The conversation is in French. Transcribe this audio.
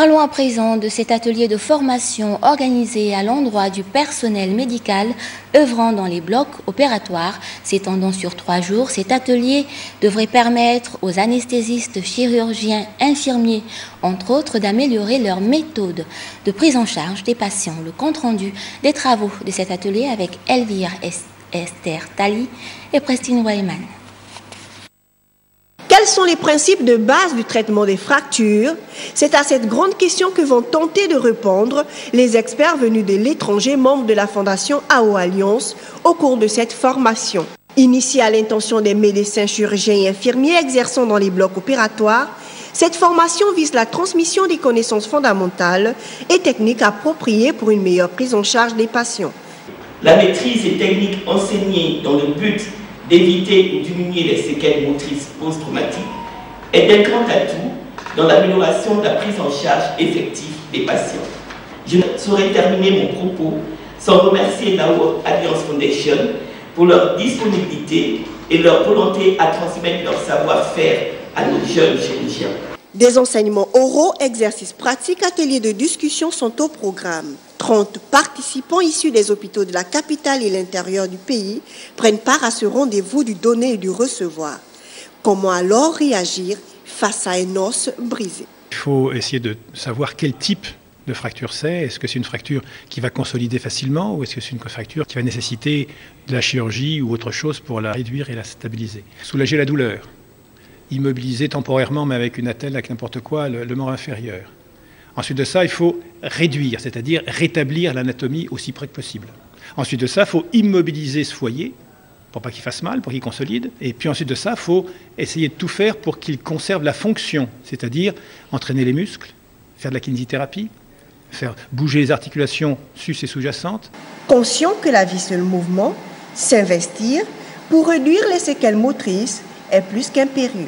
Parlons à présent de cet atelier de formation organisé à l'endroit du personnel médical œuvrant dans les blocs opératoires. S'étendant sur 3 jours, cet atelier devrait permettre aux anesthésistes, chirurgiens, infirmiers, entre autres, d'améliorer leur méthode de prise en charge des patients. Le compte-rendu des travaux de cet atelier avec Elvire Esther Tali et Prestine Weyman. Quels sont les principes de base du traitement des fractures? C'est à cette grande question que vont tenter de répondre les experts venus de l'étranger, membres de la Fondation AO Alliance, au cours de cette formation. Initiée à l'intention des médecins, chirurgiens et infirmiers exerçant dans les blocs opératoires, cette formation vise la transmission des connaissances fondamentales et techniques appropriées pour une meilleure prise en charge des patients. La maîtrise des techniques enseignées dans le but d'éviter ou diminuer les séquelles motrices post-traumatiques est d'un grand atout dans l'amélioration de la prise en charge effective des patients. Je ne saurais terminer mon propos sans remercier l'AO Alliance Foundation pour leur disponibilité et leur volonté à transmettre leur savoir-faire à nos jeunes chirurgiens. Des enseignements oraux, exercices pratiques, ateliers de discussion sont au programme. 30 participants issus des hôpitaux de la capitale et l'intérieur du pays prennent part à ce rendez-vous du donner et du recevoir. Comment alors réagir face à un os brisé? Il faut essayer de savoir quel type de fracture c'est. Est-ce que c'est une fracture qui va consolider facilement ou est-ce que c'est une fracture qui va nécessiter de la chirurgie ou autre chose pour la réduire et la stabiliser? Soulager la douleur. Immobiliser temporairement, mais avec une attelle, avec n'importe quoi, le membre inférieur. Ensuite de ça, il faut réduire, c'est-à-dire rétablir l'anatomie aussi près que possible. Ensuite de ça, il faut immobiliser ce foyer pour pas qu'il fasse mal, pour qu'il consolide. Et puis ensuite de ça, il faut essayer de tout faire pour qu'il conserve la fonction, c'est-à-dire entraîner les muscles, faire de la kinésithérapie, faire bouger les articulations sus et sous-jacentes. Conscient que la vie c'est le mouvement, s'investir pour réduire les séquelles motrices est plus qu'impérieux.